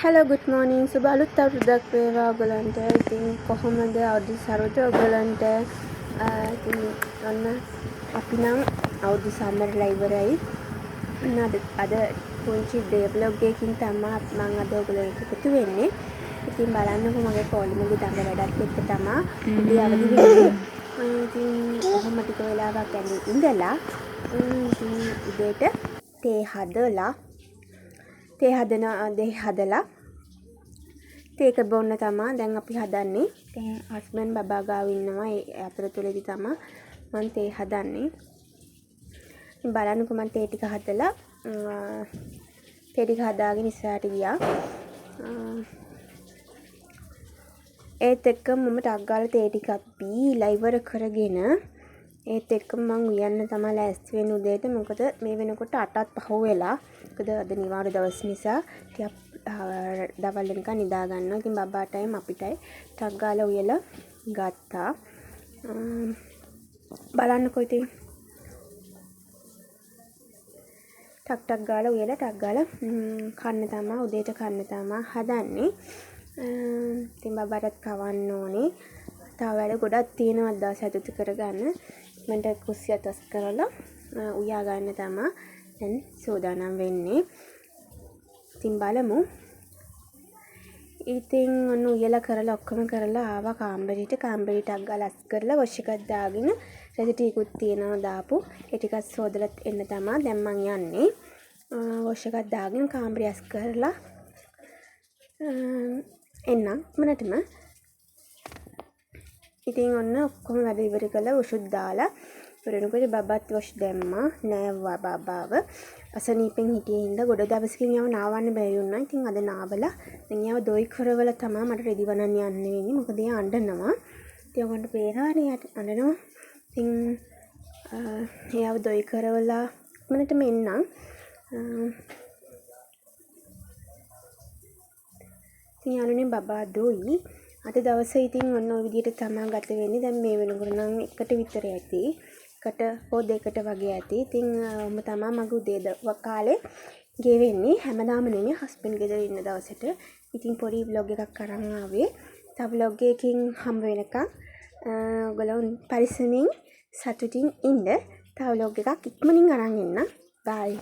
Hello, good morning. සුබ අලුත් අවුරුද්දක් වේවා ඔයගලන්ට. ඉතින් කොහොමද අවුරුදු සරුවට ඔයගලන්ට? ඉතින් ඔන්න අපි නම් අවුරුදු සම්මරලා ඉවරයි. අද පුංචි ඩේ බ්ලොග් එකකින් තමයි මම අද ඔයගලන්ට එකතු වෙන්නේ. ඉතින් බලන්නකො මගේ කොල්ලෙමුගේ දඟ වැඩත් එක්ක තමයි උදේ අවදි වෙන්නේ. ඉතින් කොහොම ටික වෙලාවක් ඇඳේ ඉඳලා ඉතින් උදේට තේ හදලා තේක බොන්න තමයි දැන් අපි හදන්නේ. දැන් හස්බන්ඩ් බබා ගාව ඉන්නවා. ඒ අතරතුරේදී තමයි මම තේ හදන්නේ. ඉතින් බලන්නකෝ මම තේ ටික හදලා තේ ටික හදාගෙන ඉස්සරහට ගියා. ඒත් එක්කම මම ටක් ගාලා තේ ටිකක් බීලා ඉවර කරගෙන ඒත් එක්කම මම උයන්න තමයි ලෑස්ති වෙන්නේ උදේට. මොකද මේ වෙනකොට 8ත් පහ වෙලා. මොකද අද නිවාඩු දවස් නිසා ටිකක් දවල් වෙනකන් නිදා ගන්නවා. ඉතින් බබාටයි අපිටයි ටක් ගාලා උයලා ගත්තා. බලන්නකෝ ඉතින් ටක් ගාලා උයලා ටක් ගාලා කන්න තමයි උදේට කන්න තමයි හදන්නේ. ඉතින් බබාටත් කවන්න ඕනේ. තව වැඩ ගොඩක් තියෙනවා දවස් ඇතුළත කරගන්න. මන්ට කුස්සිය අතස් කරලා උයා ගන්න තමයි දැන් සූදානම් වෙන්නේ. ඉතින් බලමු. ඉතින් ඔන්න උයලා කරලා ඔක්කොම කරලා ආවා කාමරේට. කාමරේට අග්ගලා අස් කරලා වොෂ් එකක් දාගෙන රෙදි ටිකකුත් තියෙනවා දාපු. ඒ ටිකත් සෝදලා එන්න තමයි දැන් මං යන්නේ. වොෂ් එකක් දාගෙන කාමරේ අස් කරලා එන්නම් මනටම. ඉතින් ඔන්න ඔක්කොම වැඩ ඉවර කළා වොෂුත් දාලා ඉවරනකොට බබාත් වොෂ් දැම්මා නෑව්වා බබාව. අසනීපෙන් හිටියේ හින්දා ගොඩ දවසකින් යව නාවන්න බැරි වුණා. ඉතින් අද නාවලා දැන් යව දොයි කරවල තමයි මට රෙදි වනන්න යන්න වෙන්නේ. මොකද එයා අඬනවා. ඉතින් ඔයගොල්ලන්ට පේනවනේ අඬනවා. ඉතින් එයාව දොයි කරවලා මනටම එන්නම්. ඉතින් යාළුවනේ බබා දොයි අද දවසේ ඉතින් ඔන්න ඔය විදිහට තමයි ගත වෙන්නේ. දැන් මේ වෙනකොට නම් එකට විතර ඇති. එකට හෝ දෙකට වගේ ඇති. ඉතින් ඔහොම තමයි මගේ උදේ කාලේ ගෙවෙන්නේ. හැමදාම නෙමෙයි හස්බන්ඩ් ගෙදර ඉන්න දවසට. ඉතින් පොඩි vlog එකක් අරන් ආවේ. තව vlog එකකින් හම්බ වෙනකන් ඔයගොල්ලෝ පරිස්සමින් සතුටින් ඉන්න. තව vlog එකක් ඉක්මනින් අරන් එන්න. bye.